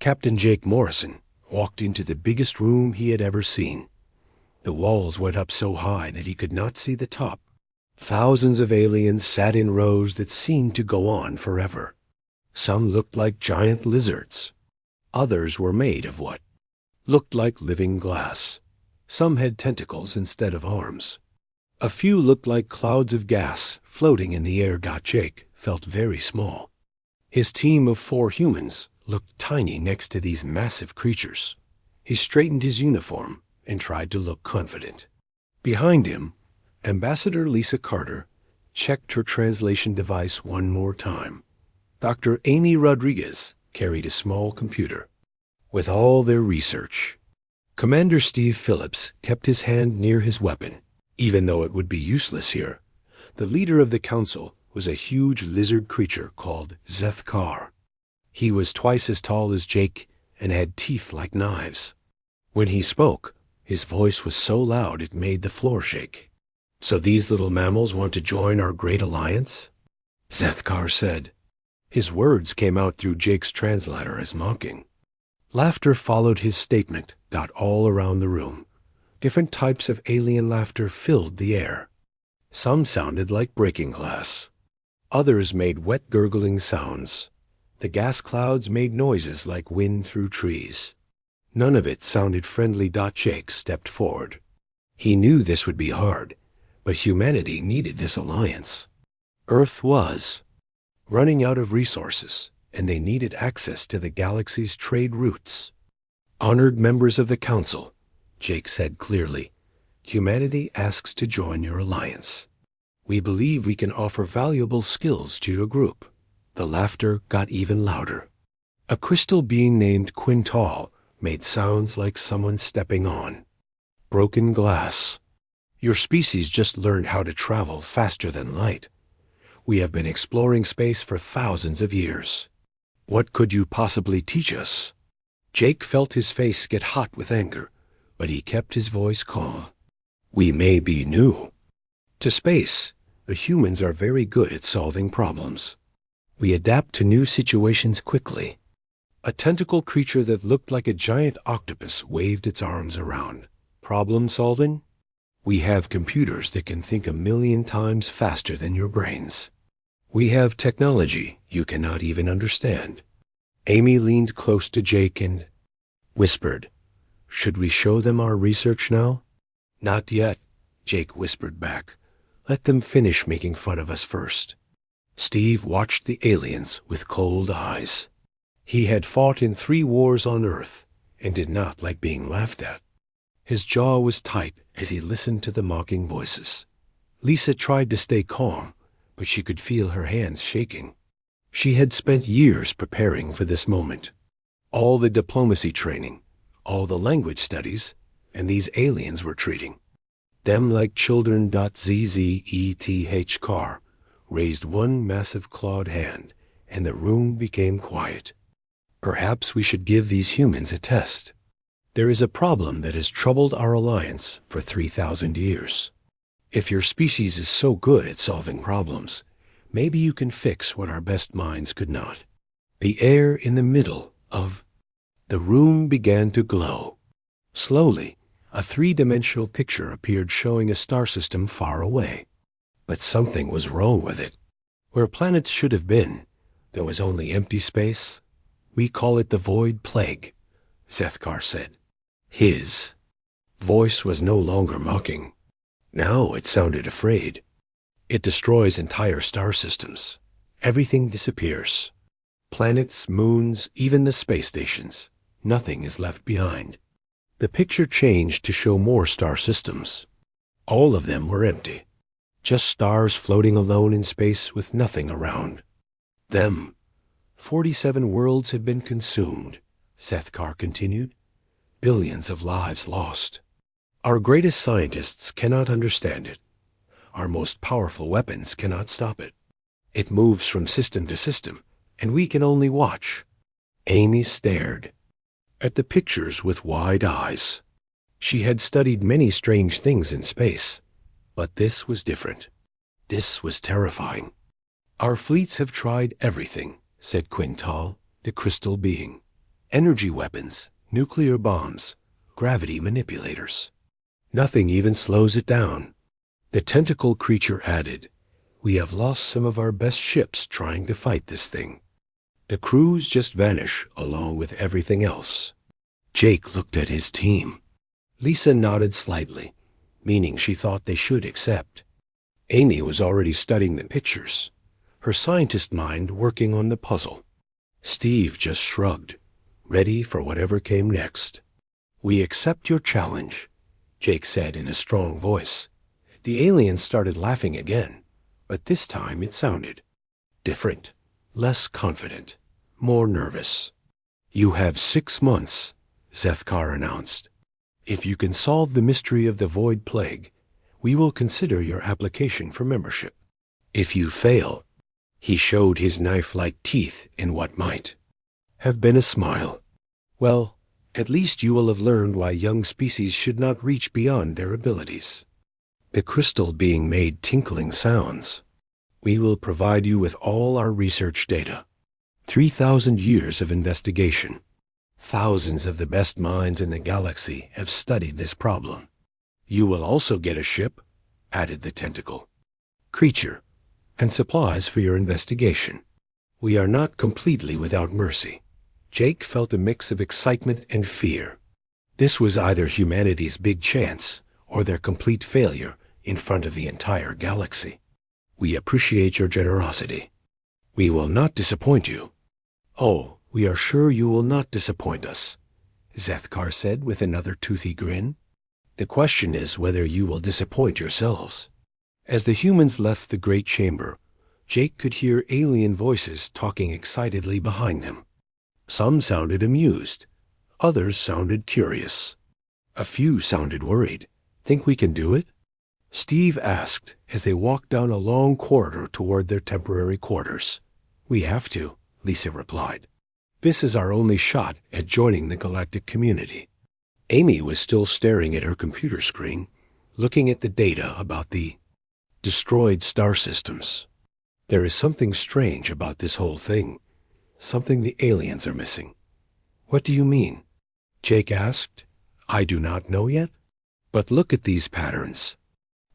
Captain Jake Morrison walked into the biggest room he had ever seen. The walls went up so high that he could not see the top. Thousands of aliens sat in rows that seemed to go on forever. Some looked like giant lizards. Others were made of what looked like living glass. Some had tentacles instead of arms. A few looked like clouds of gas floating in the air. Jake felt very small. His team of 4 humans looked tiny next to these massive creatures. He straightened his uniform and tried to look confident. Behind him, Ambassador Lisa Carter checked her translation device one more time. Dr. Amy Rodriguez carried a small computer with all their research. Commander Steve Phillips kept his hand near his weapon, even though it would be useless here. The leader of the council was a huge lizard creature called Zethkar. He was twice as tall as Jake and had teeth like knives. When he spoke, his voice was so loud it made the floor shake. "So these little mammals want to join our great alliance?" Zethkar said. His words came out through Jake's translator as mocking. Laughter followed his statement, all around the room. Different types of alien laughter filled the air. Some sounded like breaking glass. Others made wet gurgling sounds. The gas clouds made noises like wind through trees. None of it sounded friendly. Jake stepped forward. He knew this would be hard, but humanity needed this alliance. Earth was running out of resources, and they needed access to the galaxy's trade routes. "Honored members of the Council," Jake said clearly, "humanity asks to join your alliance. We believe we can offer valuable skills to your group." The laughter got even louder. A crystal being named Quintal made sounds like someone stepping on broken glass. "Your species just learned how to travel faster than light. We have been exploring space for thousands of years. What could you possibly teach us?" Jake felt his face get hot with anger, but he kept his voice calm. "We may be new to space, but humans are very good at solving problems. We adapt to new situations quickly." A tentacle creature that looked like a giant octopus waved its arms around. "Problem solving? We have computers that can think 1,000,000 times faster than your brains. We have technology you cannot even understand." Amy leaned close to Jake and whispered, "Should we show them our research now?" "Not yet," Jake whispered back. "Let them finish making fun of us first." Steve watched the aliens with cold eyes. He had fought in 3 wars on Earth and did not like being laughed at. His jaw was tight as he listened to the mocking voices. Lisa tried to stay calm, but she could feel her hands shaking. She had spent years preparing for this moment. All the diplomacy training, all the language studies, and these aliens were treating them like children. Zethkar raised one massive clawed hand, and the room became quiet. "Perhaps we should give these humans a test. There is a problem that has troubled our alliance for 3,000 years. If your species is so good at solving problems, maybe you can fix what our best minds could not." The air in the middle of the room began to glow. Slowly, a 3-dimensional picture appeared showing a star system far away. But something was wrong with it. Where planets should have been, there was only empty space. "We call it the Void Plague," Zethkar said. His voice was no longer mocking. Now it sounded afraid. "It destroys entire star systems. Everything disappears. Planets, moons, even the space stations. Nothing is left behind." The picture changed to show more star systems. All of them were empty. Just stars floating alone in space with nothing around them. 47 worlds had been consumed, Zethkar continued. Billions of lives lost. Our greatest scientists cannot understand it. Our most powerful weapons cannot stop it. It moves from system to system, and we can only watch. Amy stared at the pictures with wide eyes. She had studied many strange things in space, but this was different. This was terrifying. "Our fleets have tried everything," said Quintal, the crystal being. Energy weapons, nuclear bombs, gravity manipulators. Nothing even slows it down. The tentacle creature added, "We have lost some of our best ships trying to fight this thing. The crews just vanish along with everything else." Jake looked at his team. Lisa nodded slightly, meaning she thought they should accept. Amy was already studying the pictures, her scientist mind working on the puzzle. Steve just shrugged, ready for whatever came next. "We accept your challenge," Jake said in a strong voice. The aliens started laughing again, but this time it sounded different, less confident, more nervous. "You have 6 months," Zethkar announced. "If you can solve the mystery of the Void Plague, we will consider your application for membership. If you fail," he showed his knife-like teeth in what might have been a smile, "well, at least you will have learned why young species should not reach beyond their abilities." The crystal being made tinkling sounds. "We will provide you with all our research data. 3,000 years of investigation. Thousands of the best minds in the galaxy have studied this problem. You will also get a ship," added the tentacle creature, "and supplies for your investigation. We are not completely without mercy." Jake felt a mix of excitement and fear. This was either humanity's big chance or their complete failure in front of the entire galaxy. "We appreciate your generosity. We will not disappoint you." "Oh, we are sure you will not disappoint us," Zethkar said with another toothy grin. "The question is whether you will disappoint yourselves." As the humans left the great chamber, Jake could hear alien voices talking excitedly behind them. Some sounded amused. Others sounded curious. A few sounded worried. "Think we can do it?" Steve asked as they walked down a long corridor toward their temporary quarters. "We have to," Lisa replied. "This is our only shot at joining the galactic community." Amy was still staring at her computer screen, looking at the data about the destroyed star systems. "There is something strange about this whole thing, something the aliens are missing." "What do you mean?" Jake asked. "I do not know yet, but look at these patterns.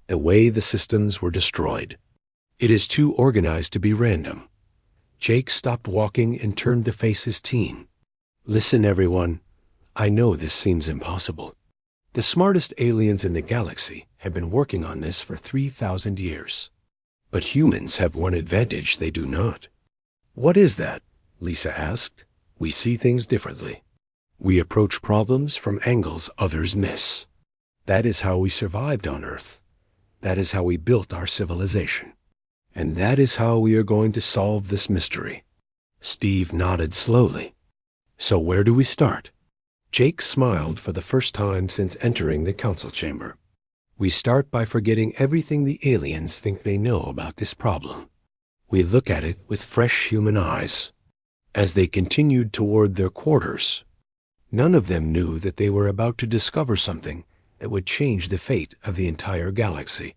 The way the systems were destroyed. It is too organized to be random." Jake stopped walking and turned to face his team. "Listen, everyone. I know this seems impossible. The smartest aliens in the galaxy have been working on this for 3,000 years. But humans have one advantage they do not." "What is that?" Lisa asked. "We see things differently. We approach problems from angles others miss. That is how we survived on Earth. That is how we built our civilization. And that is how we are going to solve this mystery." Steve nodded slowly. "So where do we start?" Jake smiled for the first time since entering the council chamber. "We start by forgetting everything the aliens think they know about this problem. We look at it with fresh human eyes." As they continued toward their quarters, none of them knew that they were about to discover something that would change the fate of the entire galaxy.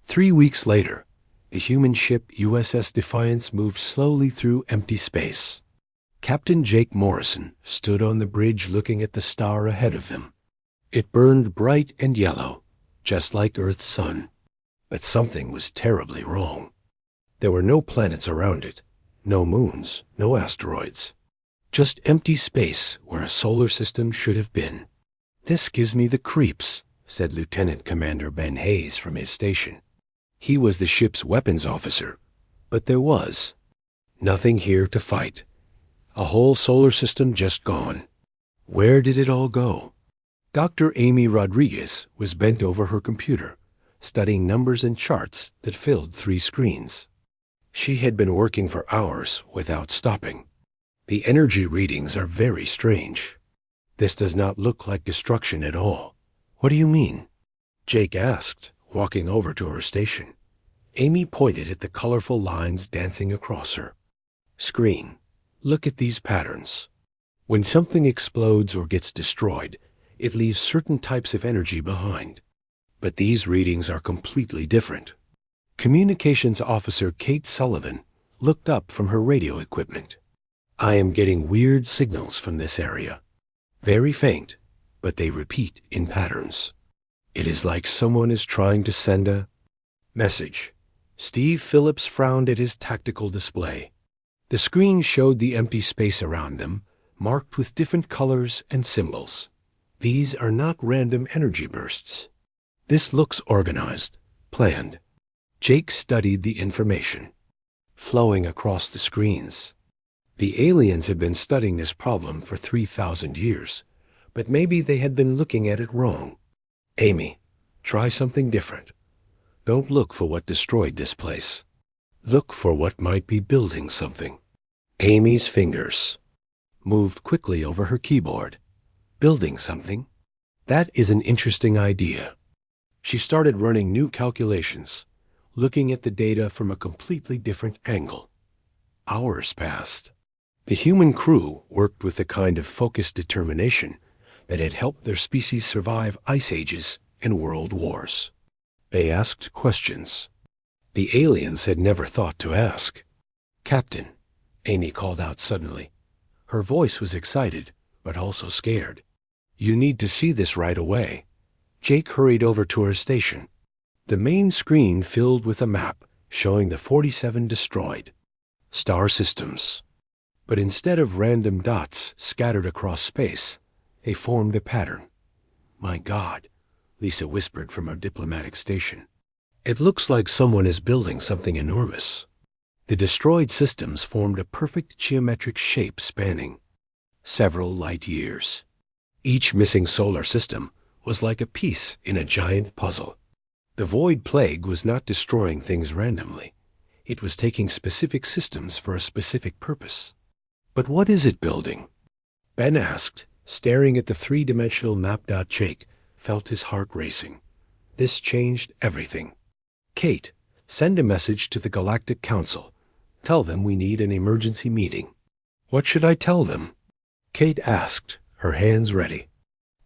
3 weeks later, the human ship USS Defiance moved slowly through empty space. Captain Jake Morrison stood on the bridge looking at the star ahead of them. It burned bright and yellow, just like Earth's sun. But something was terribly wrong. There were no planets around it, no moons, no asteroids. Just empty space where a solar system should have been. "This gives me the creeps," said Lieutenant Commander Ben Hayes from his station. He was the ship's weapons officer, but there was nothing here to fight. A whole solar system just gone. Where did it all go? Dr. Amy Rodriguez was bent over her computer, studying numbers and charts that filled 3 screens. She had been working for hours without stopping. "The energy readings are very strange. This does not look like destruction at all." "What do you mean?" Jake asked, walking over to her station. Amy pointed at the colorful lines dancing across her screen. "Look at these patterns. When something explodes or gets destroyed, it leaves certain types of energy behind. But these readings are completely different." Communications Officer Kate Sullivan looked up from her radio equipment. I am getting weird signals from this area. Very faint, but they repeat in patterns. It is like someone is trying to send a message. Steve Phillips frowned at his tactical display. The screen showed the empty space around them, marked with different colors and symbols. These are not random energy bursts. This looks organized, planned. Jake studied the information, flowing across the screens. The aliens had been studying this problem for 3,000 years, but maybe they had been looking at it wrong. Amy, try something different. Don't look for what destroyed this place. Look for what might be building something. Amy's fingers moved quickly over her keyboard. Building something? That is an interesting idea. She started running new calculations, looking at the data from a completely different angle. Hours passed. The human crew worked with the kind of focused determination that had helped their species survive ice ages and world wars. They asked questions the aliens had never thought to ask. "Captain," Amy called out suddenly. Her voice was excited, but also scared. "You need to see this right away." Jake hurried over to her station. The main screen filled with a map showing the 47 destroyed star systems. But instead of random dots scattered across space, they formed a pattern. "My God," Lisa whispered from her diplomatic station. "It looks like someone is building something enormous." The destroyed systems formed a perfect geometric shape spanning several light years. Each missing solar system was like a piece in a giant puzzle. The void plague was not destroying things randomly. It was taking specific systems for a specific purpose. "But what is it building?" Ben asked, staring at the three-dimensional map. Jake felt his heart racing. This changed everything. "Kate, send a message to the Galactic Council. Tell them we need an emergency meeting." "What should I tell them?" Kate asked, her hands ready.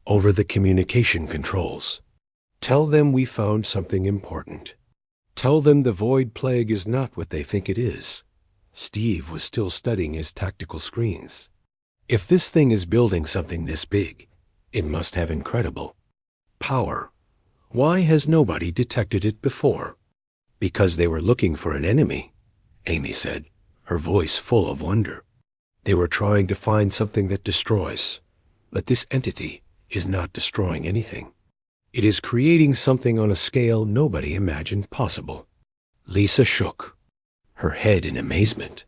"Over the communication controls. Tell them we found something important. Tell them the void plague is not what they think it is." Steve was still studying his tactical screens. "If this thing is building something this big, it must have incredible power. Why has nobody detected it before?" "Because they were looking for an enemy," Amy said, her voice full of wonder. "They were trying to find something that destroys. But this entity is not destroying anything. It is creating something on a scale nobody imagined possible." Lisa shook, her head in amazement.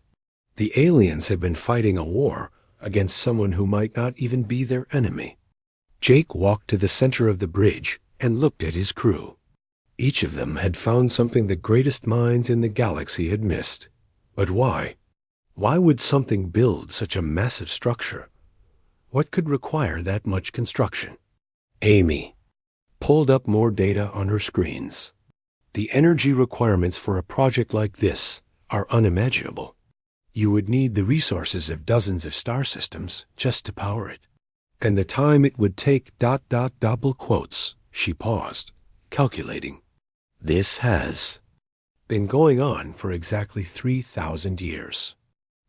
The aliens had been fighting a war against someone who might not even be their enemy. Jake walked to the center of the bridge and looked at his crew. Each of them had found something the greatest minds in the galaxy had missed. But why? Why would something build such a massive structure? What could require that much construction? Amy pulled up more data on her screens. The energy requirements for a project like this are unimaginable. You would need the resources of dozens of star systems just to power it. And the time it would take ... double quotes. She paused, calculating. This has been going on for exactly 3,000 years.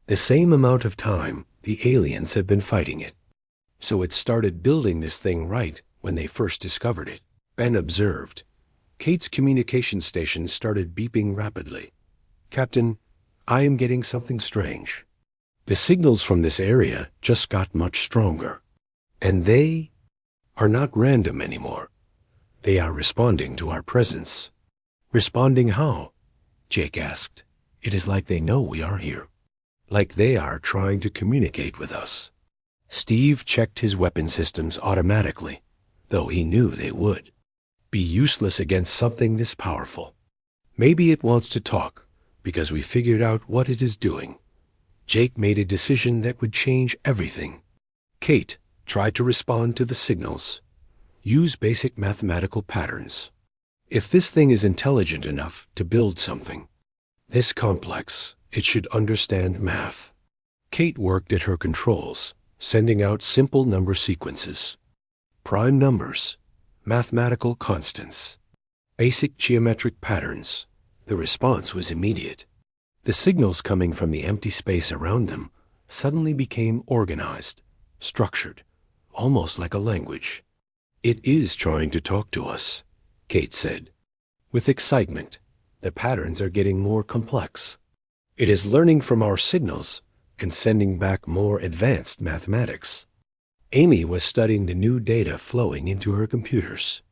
The same amount of time the aliens have been fighting it. So it started building this thing right when they first discovered it. Ben observed. Kate's communication station started beeping rapidly. "Captain, I am getting something strange. The signals from this area just got much stronger. And they are not random anymore. They are responding to our presence." "Responding how?" Jake asked. "It is like they know we are here. Like they are trying to communicate with us." Steve checked his weapon systems automatically, though he knew they would be useless against something this powerful. "Maybe it wants to talk, because we figured out what it is doing." Jake made a decision that would change everything. Kate tried to respond to the signals. Use basic mathematical patterns. If this thing is intelligent enough to build something this complex, it should understand math. Kate worked at her controls, sending out simple number sequences. Prime numbers, mathematical constants, basic geometric patterns. The response was immediate. The signals coming from the empty space around them suddenly became organized, structured, almost like a language. "It is trying to talk to us," Kate said. With excitement, the patterns are getting more complex. It is learning from our signals and sending back more advanced mathematics. Amy was studying the new data flowing into her computers.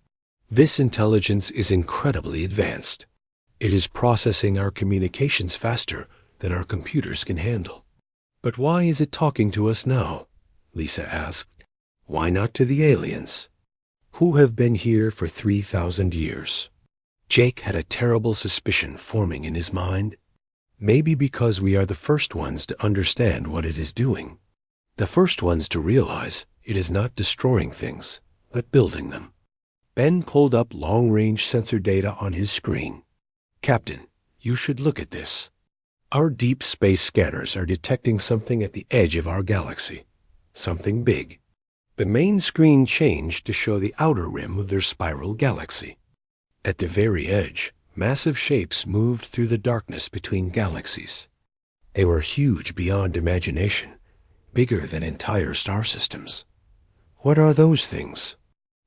"This intelligence is incredibly advanced. It is processing our communications faster than our computers can handle." "But why is it talking to us now?" Lisa asked. "Why not to the aliens, who have been here for 3,000 years?" Jake had a terrible suspicion forming in his mind. Maybe because we are the first ones to understand what it is doing. The first ones to realize it is not destroying things, but building them. Ben pulled up long-range sensor data on his screen. "Captain, you should look at this. Our deep space scanners are detecting something at the edge of our galaxy. Something big." The main screen changed to show the outer rim of their spiral galaxy. At the very edge, massive shapes moved through the darkness between galaxies. They were huge beyond imagination, bigger than entire star systems. "What are those things?"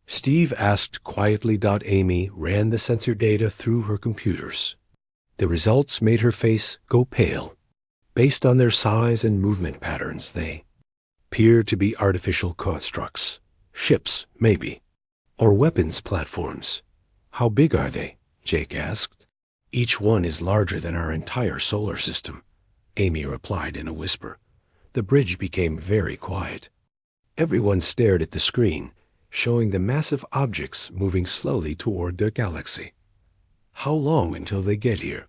Steve asked quietly. Amy ran the sensor data through her computers. The results made her face go pale. Based on their size and movement patterns, they appear to be artificial constructs. Ships, maybe. Or weapons platforms. "How big are they?" Jake asked. "Each one is larger than our entire solar system," Amy replied in a whisper. The bridge became very quiet. Everyone stared at the screen, showing the massive objects moving slowly toward their galaxy. "How long until they get here?"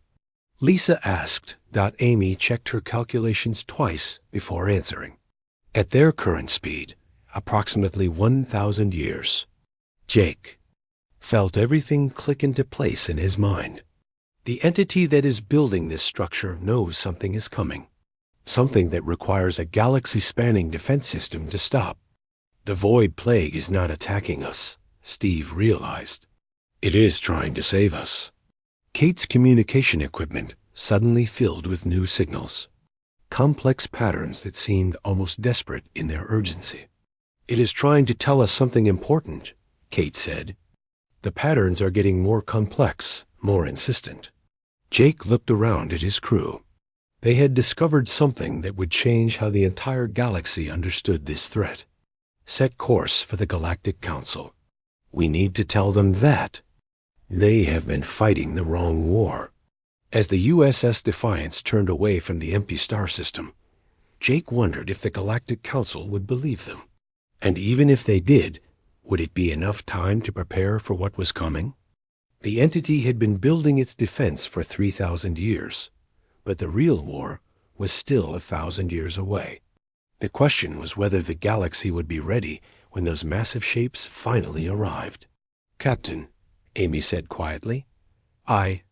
Lisa asked. Amy checked her calculations twice before answering. "At their current speed, approximately 1,000 years. Jake felt everything click into place in his mind. The entity that is building this structure knows something is coming. Something that requires a galaxy-spanning defense system to stop. The Void Plague is not attacking us, Steve realized. It is trying to save us. Kate's communication equipment suddenly filled with new signals. Complex patterns that seemed almost desperate in their urgency. "It is trying to tell us something important," Kate said. "The patterns are getting more complex, more insistent." Jake looked around at his crew. They had discovered something that would change how the entire galaxy understood this threat. "Set course for the Galactic Council. We need to tell them that they have been fighting the wrong war." As the USS Defiance turned away from the empty star system, Jake wondered if the Galactic Council would believe them. And even if they did, would it be enough time to prepare for what was coming? The entity had been building its defense for 3,000 years, but the real war was still 1,000 years away. The question was whether the galaxy would be ready when those massive shapes finally arrived. "Captain," Amy said quietly, "I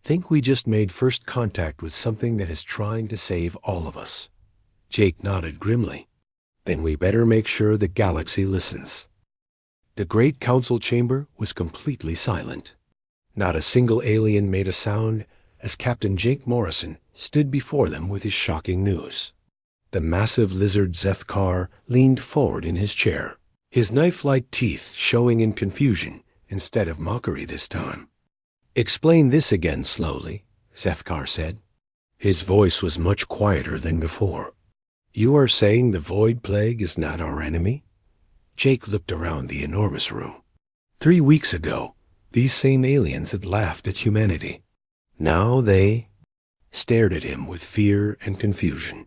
think we just made first contact with something that is trying to save all of us." Jake nodded grimly. "Then we better make sure the galaxy listens." The great council chamber was completely silent. Not a single alien made a sound as Captain Jake Morrison stood before them with his shocking news. The massive lizard Zethkar leaned forward in his chair, his knife-like teeth showing in confusion instead of mockery this time. "Explain this again slowly," Zethkar said. His voice was much quieter than before. "You are saying the Void Plague is not our enemy?" Jake looked around the enormous room. 3 weeks ago, these same aliens had laughed at humanity. Now they stared at him with fear and confusion.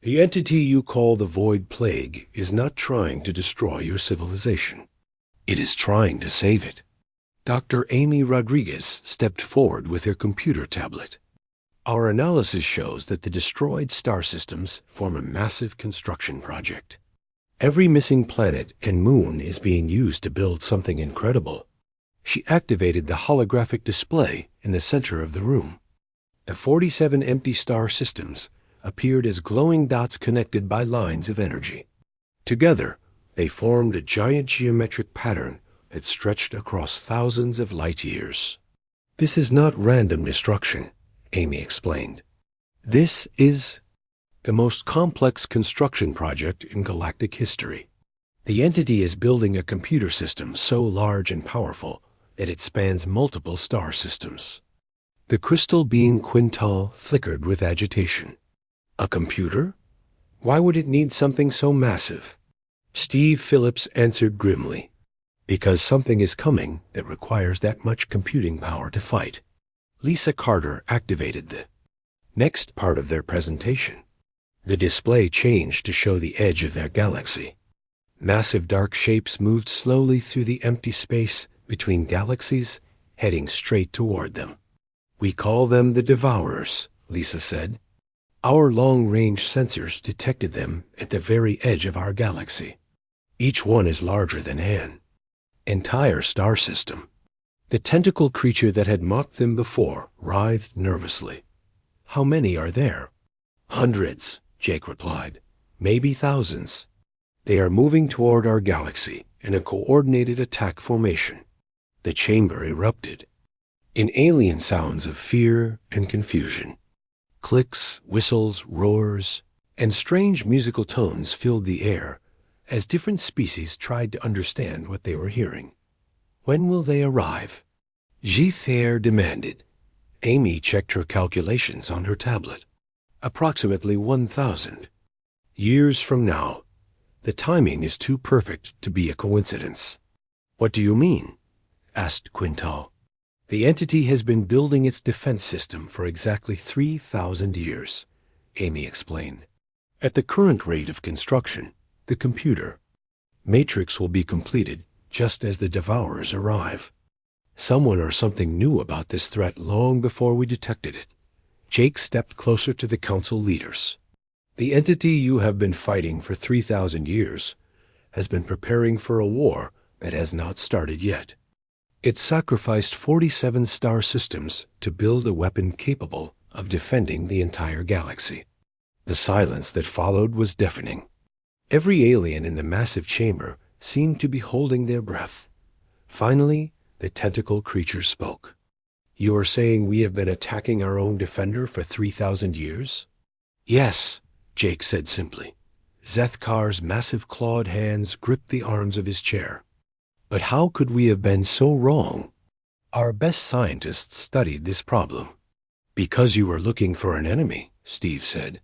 "The entity you call the Void Plague is not trying to destroy your civilization. It is trying to save it." Dr. Amy Rodriguez stepped forward with her computer tablet. "Our analysis shows that the destroyed star systems form a massive construction project. Every missing planet and moon is being used to build something incredible." She activated the holographic display in the center of the room. The 47 empty star systems appeared as glowing dots connected by lines of energy. Together, they formed a giant geometric pattern that stretched across thousands of light years. "This is not random destruction," Amy explained. "This is..." the most complex construction project in galactic history. The entity is building a computer system so large and powerful that it spans multiple star systems. The crystal being Quintal flickered with agitation. A computer? Why would it need something so massive? Steve Phillips answered grimly. Because something is coming that requires that much computing power to fight. Lisa Carter activated the next part of their presentation. The display changed to show the edge of their galaxy. Massive dark shapes moved slowly through the empty space between galaxies, heading straight toward them. We call them the Devourers, Lisa said. Our long-range sensors detected them at the very edge of our galaxy. Each one is larger than an entire star system. The tentacle creature that had mocked them before writhed nervously. How many are there? Hundreds, Jake replied. Maybe thousands. They are moving toward our galaxy in a coordinated attack formation. The chamber erupted in alien sounds of fear and confusion. Clicks, whistles, roars, and strange musical tones filled the air as different species tried to understand what they were hearing. When will they arrive? Githair demanded. Amy checked her calculations on her tablet. Approximately 1,000. Years from now. The timing is too perfect to be a coincidence. What do you mean? Asked Quintal. The entity has been building its defense system for exactly 3,000 years, Amy explained. At the current rate of construction, the computer matrix will be completed just as the Devourers arrive. Someone or something knew about this threat long before we detected it. Jake stepped closer to the council leaders. The entity you have been fighting for 3,000 years has been preparing for a war that has not started yet. It sacrificed 47 star systems to build a weapon capable of defending the entire galaxy. The silence that followed was deafening. Every alien in the massive chamber seemed to be holding their breath. Finally, the tentacle creature spoke. You are saying we have been attacking our own defender for 3,000 years? Yes, Jake said simply. Zethkar's massive clawed hands gripped the arms of his chair. But how could we have been so wrong? Our best scientists studied this problem. Because you were looking for an enemy, Steve said.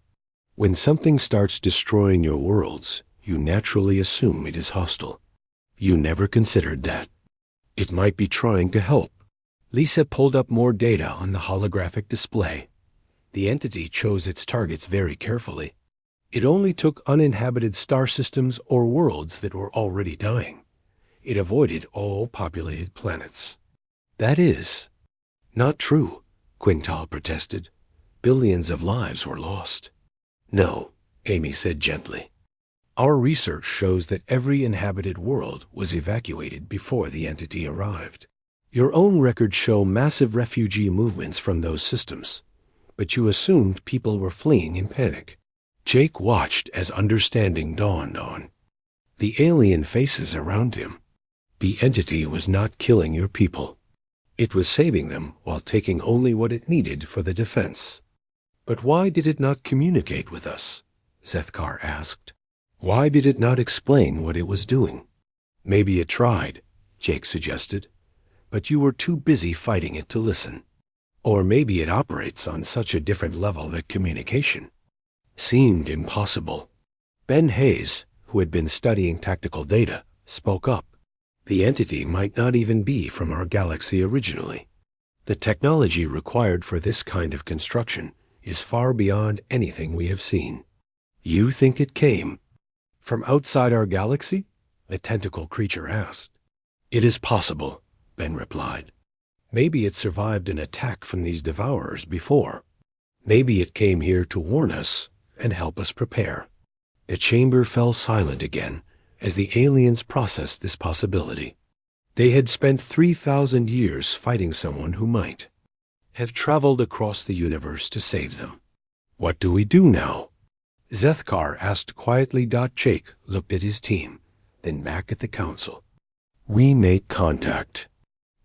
When something starts destroying your worlds, you naturally assume it is hostile. You never considered that. It might be trying to help. Lisa pulled up more data on the holographic display. The entity chose its targets very carefully. It only took uninhabited star systems or worlds that were already dying. It avoided all populated planets. That is not true, Quintal protested. Billions of lives were lost. No, Amy said gently. Our research shows that every inhabited world was evacuated before the entity arrived. Your own records show massive refugee movements from those systems, but you assumed people were fleeing in panic. Jake watched as understanding dawned on the alien faces around him. The entity was not killing your people. It was saving them while taking only what it needed for the defense. But why did it not communicate with us? Zethkar asked. Why did it not explain what it was doing? Maybe it tried, Jake suggested, but you were too busy fighting it to listen. Or maybe it operates on such a different level that communication seemed impossible. Ben Hayes, who had been studying tactical data, spoke up. The entity might not even be from our galaxy originally. The technology required for this kind of construction is far beyond anything we have seen. You think it came from outside our galaxy? The tentacle creature asked. It is possible, Ben replied. Maybe it survived an attack from these Devourers before. Maybe it came here to warn us and help us prepare. The chamber fell silent again as the aliens processed this possibility. They had spent 3,000 years fighting someone who might have traveled across the universe to save them. What do we do now? Zethkar asked quietly. Jake looked at his team, then back at the council. We make contact.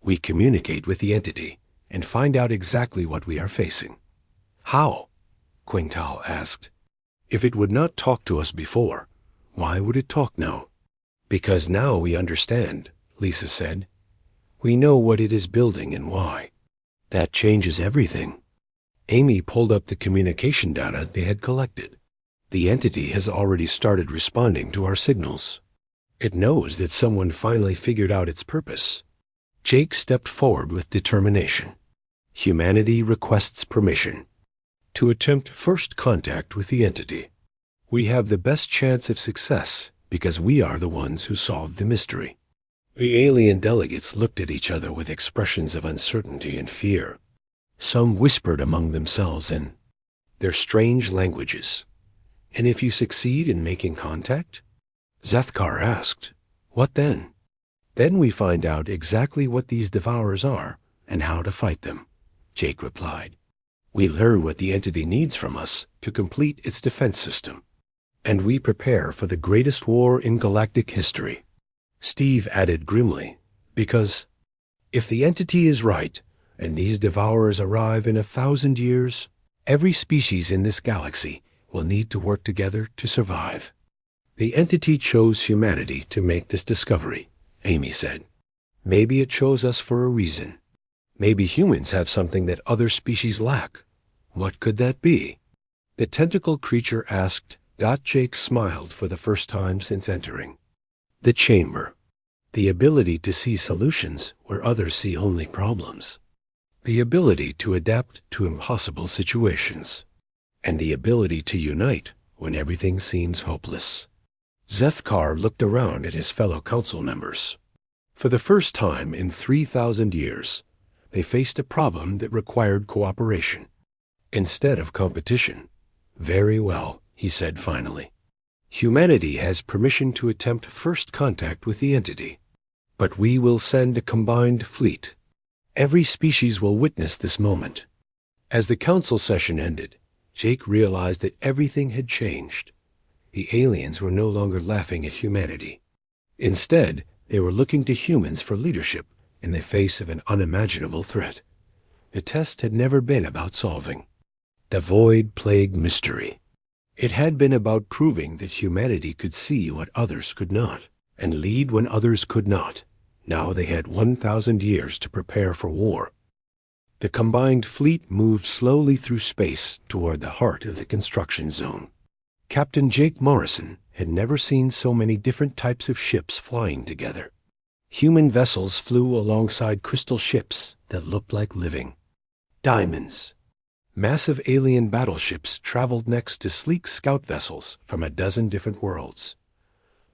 We communicate with the entity and find out exactly what we are facing. How? Quintal asked. If it would not talk to us before, why would it talk now? Because now we understand, Lisa said. We know what it is building and why. That changes everything. Amy pulled up the communication data they had collected. The entity has already started responding to our signals. It knows that someone finally figured out its purpose. Jake stepped forward with determination. Humanity requests permission to attempt first contact with the entity. We have the best chance of success because we are the ones who solved the mystery. The alien delegates looked at each other with expressions of uncertainty and fear. Some whispered among themselves in their strange languages. And if you succeed in making contact? Zethkar asked. What then? Then we find out exactly what these devourers are and how to fight them, Jake replied. We learn what the entity needs from us to complete its defense system. And we prepare for the greatest war in galactic history. Steve added grimly, because if the entity is right, and these devourers arrive in 1,000 years, every species in this galaxy will need to work together to survive. The entity chose humanity to make this discovery, Amy said. Maybe it chose us for a reason. Maybe humans have something that other species lack. What could that be? The tentacle creature asked. Jake smiled for the first time since entering. The chamber. The ability to see solutions where others see only problems. The ability to adapt to impossible situations. And the ability to unite when everything seems hopeless. Zethkar looked around at his fellow council members. For the first time in 3,000 years, they faced a problem that required cooperation instead of competition. Very well, he said finally. Humanity has permission to attempt first contact with the entity, but we will send a combined fleet. Every species will witness this moment. As the council session ended, Jake realized that everything had changed. The aliens were no longer laughing at humanity. Instead, they were looking to humans for leadership in the face of an unimaginable threat. The test had never been about solving the void plague mystery. It had been about proving that humanity could see what others could not, and lead when others could not. Now they had 1,000 years to prepare for war. The combined fleet moved slowly through space toward the heart of the construction zone. Captain Jake Morrison had never seen so many different types of ships flying together. Human vessels flew alongside crystal ships that looked like living diamonds. Massive alien battleships traveled next to sleek scout vessels from a dozen different worlds.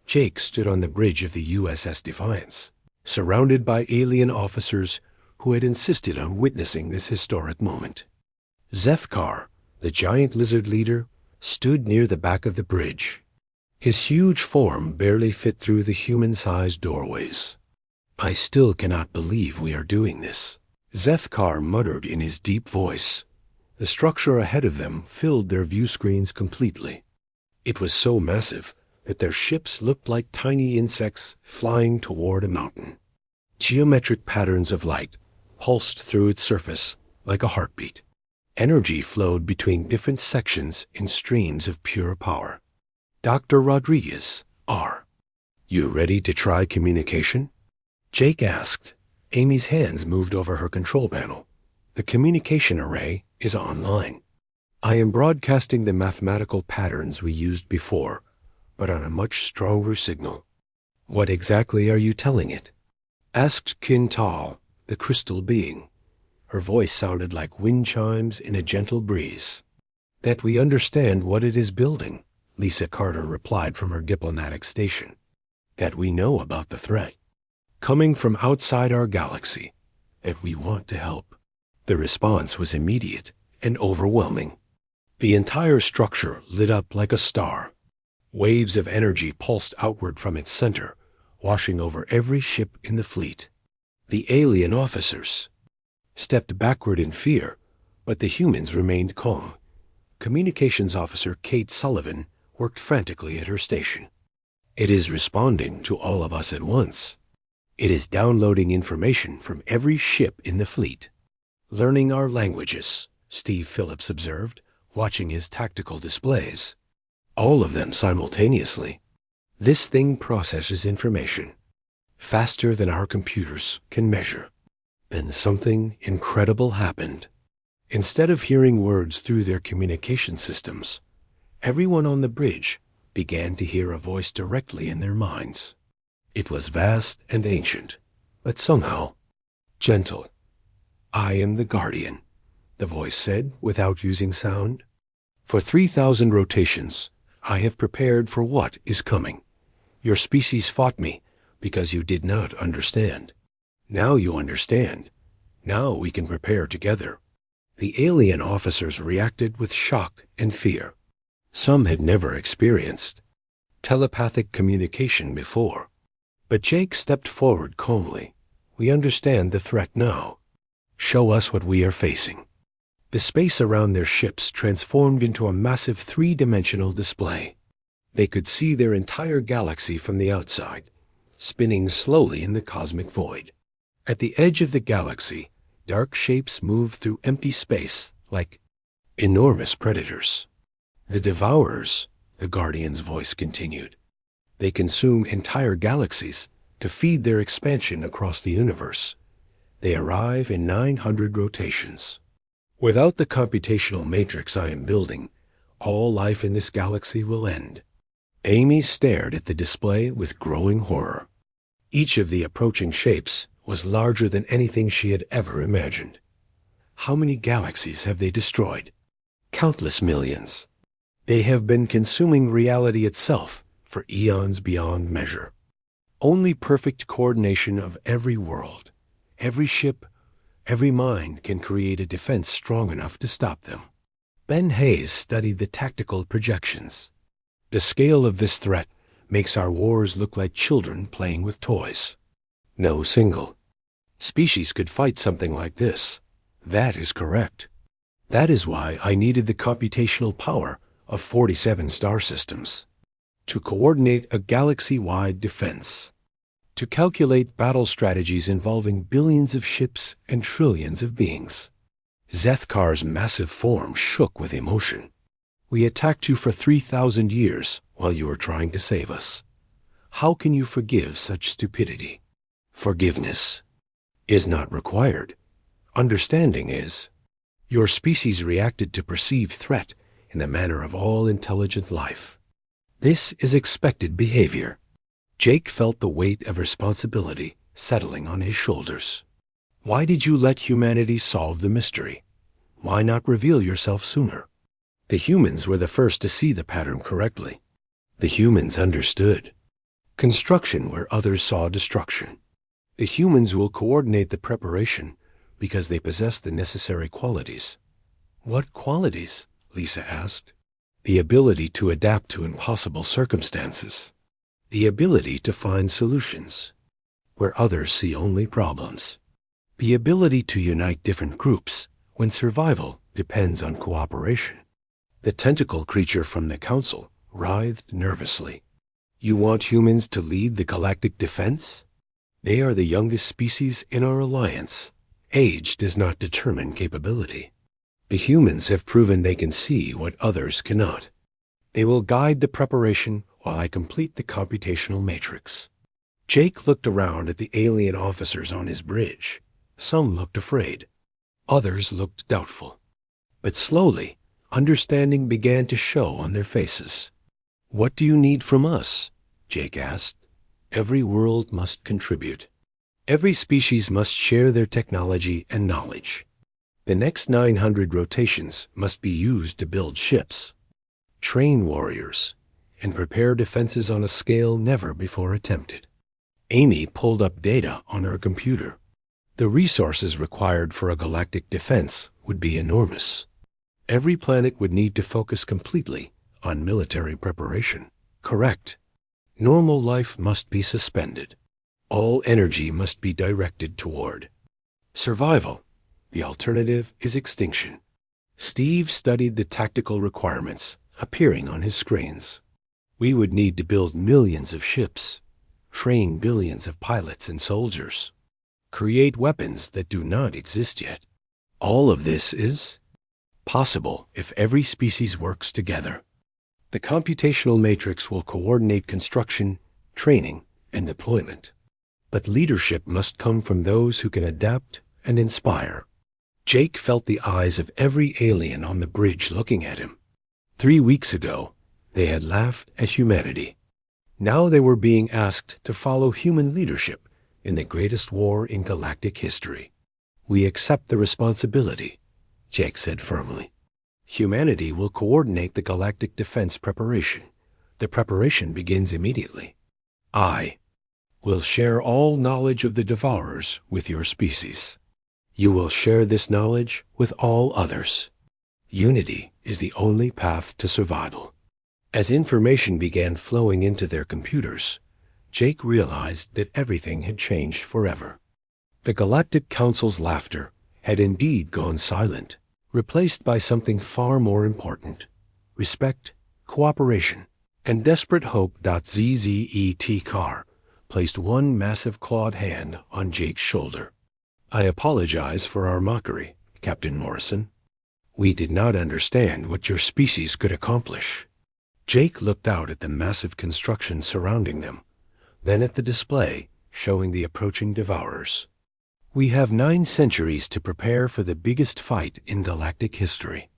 Jake stood on the bridge of the USS Defiance, surrounded by alien officers who had insisted on witnessing this historic moment. Zethkar, the giant lizard leader, stood near the back of the bridge. His huge form barely fit through the human-sized doorways. I still cannot believe we are doing this, Zethkar muttered in his deep voice. The structure ahead of them filled their view screens completely. It was so massive that their ships looked like tiny insects flying toward a mountain. Geometric patterns of light pulsed through its surface like a heartbeat. Energy flowed between different sections in streams of pure power. Dr. Rodriguez, R. You ready to try communication? Jake asked. Amy's hands moved over her control panel. The communication array is online. I am broadcasting the mathematical patterns we used before, but on a much stronger signal. What exactly are you telling it? Asked Kintal, the crystal being. Her voice sounded like wind chimes in a gentle breeze. That we understand what it is building, Lisa Carter replied from her diplomatic station. That we know about the threat, coming from outside our galaxy, that we want to help. The response was immediate and overwhelming. The entire structure lit up like a star. Waves of energy pulsed outward from its center, washing over every ship in the fleet. The alien officers stepped backward in fear, but the humans remained calm. Communications Officer Kate Sullivan worked frantically at her station. It is responding to all of us at once. It is downloading information from every ship in the fleet. Learning our languages, Steve Phillips observed, watching his tactical displays. all of them simultaneously. This thing processes information faster than our computers can measure. Then something incredible happened. Instead of hearing words through their communication systems, everyone on the bridge began to hear a voice directly in their minds. It was vast and ancient, but somehow gentle. "I am the Guardian," the voice said without using sound. "For 3,000 rotations, I have prepared for what is coming. Your species fought me because you did not understand. Now you understand. Now we can prepare together." The alien officers reacted with shock and fear. Some had never experienced telepathic communication before. But Jake stepped forward calmly. "We understand the threat now. Show us what we are facing." The space around their ships transformed into a massive three-dimensional display. They could see their entire galaxy from the outside, spinning slowly in the cosmic void. At the edge of the galaxy, dark shapes moved through empty space like enormous predators. "The Devourers," the Guardian's voice continued. "They consume entire galaxies to feed their expansion across the universe. They arrive in 900 rotations. Without the computational matrix I am building, all life in this galaxy will end." Amy stared at the display with growing horror. Each of the approaching shapes was larger than anything she had ever imagined. How many galaxies have they destroyed? Countless millions. They have been consuming reality itself for eons beyond measure. Only perfect coordination of every world, every ship, every mind can create a defense strong enough to stop them. Ben Hayes studied the tactical projections. The scale of this threat makes our wars look like children playing with toys. No single species could fight something like this. That is correct. That is why I needed the computational power of 47 star systems. To coordinate a galaxy-wide defense. To calculate battle strategies involving billions of ships and trillions of beings. Zethkar's massive form shook with emotion. "We attacked you for 3,000 years while you were trying to save us. How can you forgive such stupidity?" Forgiveness is not required. Understanding is. Your species reacted to perceived threat in the manner of all intelligent life. This is expected behavior. Jake felt the weight of responsibility settling on his shoulders. Why did you let humanity solve the mystery? Why not reveal yourself sooner? The humans were the first to see the pattern correctly. The humans understood. Construction where others saw destruction. The humans will coordinate the preparation because they possess the necessary qualities. What qualities? Lisa asked. The ability to adapt to impossible circumstances. The ability to find solutions where others see only problems. The ability to unite different groups when survival depends on cooperation. The tentacle creature from the council writhed nervously. You want humans to lead the galactic defense? They are the youngest species in our alliance. Age does not determine capability. The humans have proven they can see what others cannot. They will guide the preparation while I complete the computational matrix. Jake looked around at the alien officers on his bridge. Some looked afraid. Others looked doubtful. But slowly, understanding began to show on their faces. What do you need from us? Jake asked. Every world must contribute. Every species must share their technology and knowledge. The next 900 rotations must be used to build ships, train warriors, and prepare defenses on a scale never before attempted. Amy pulled up data on her computer. The resources required for a galactic defense would be enormous. Every planet would need to focus completely on military preparation. Correct. Normal life must be suspended. All energy must be directed toward survival. The alternative is extinction. Steve studied the tactical requirements appearing on his screens. We would need to build millions of ships, train billions of pilots and soldiers, create weapons that do not exist yet. All of this is possible if every species works together. The computational matrix will coordinate construction, training, and deployment. But leadership must come from those who can adapt and inspire. Jake felt the eyes of every alien on the bridge looking at him. 3 weeks ago, they had laughed at humanity. Now they were being asked to follow human leadership in the greatest war in galactic history. "We accept the responsibility," Jake said firmly. "Humanity will coordinate the galactic defense preparation. The preparation begins immediately. I will share all knowledge of the Devourers with your species. You will share this knowledge with all others. Unity is the only path to survival." As information began flowing into their computers, Jake realized that everything had changed forever. The Galactic Council's laughter had indeed gone silent, replaced by something far more important: respect, cooperation, and desperate hope. ZZET Carr placed one massive clawed hand on Jake's shoulder. "I apologize for our mockery, Captain Morrison. We did not understand what your species could accomplish." Jake looked out at the massive construction surrounding them, then at the display showing the approaching Devourers. "We have 9 centuries to prepare for the biggest fight in galactic history.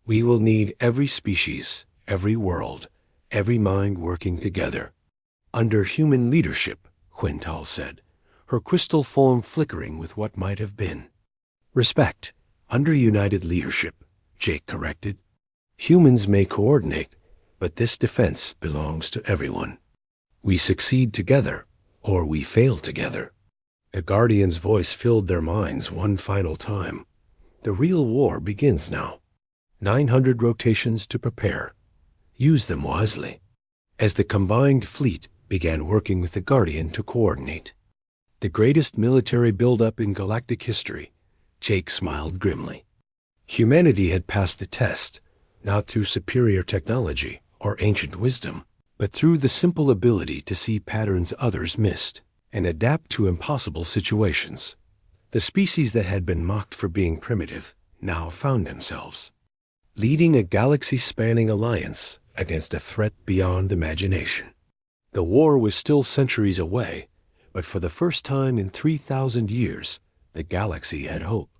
We will need every species, every world, every mind working together. Under human leadership," Quintal said, her crystal form flickering with what might have been. "Respect, under united leadership," Jake corrected. "Humans may coordinate, but this defense belongs to everyone. We succeed together, or we fail together." The Guardian's voice filled their minds one final time. The real war begins now. 900 rotations to prepare. Use them wisely. As the combined fleet began working with the Guardian to coordinate the greatest military buildup in galactic history, Jake smiled grimly. Humanity had passed the test, not through superior technology or ancient wisdom, but through the simple ability to see patterns others missed and adapt to impossible situations. The species that had been mocked for being primitive now found themselves leading a galaxy-spanning alliance against a threat beyond imagination. The war was still centuries away, but for the first time in 3,000 years, the galaxy had hope.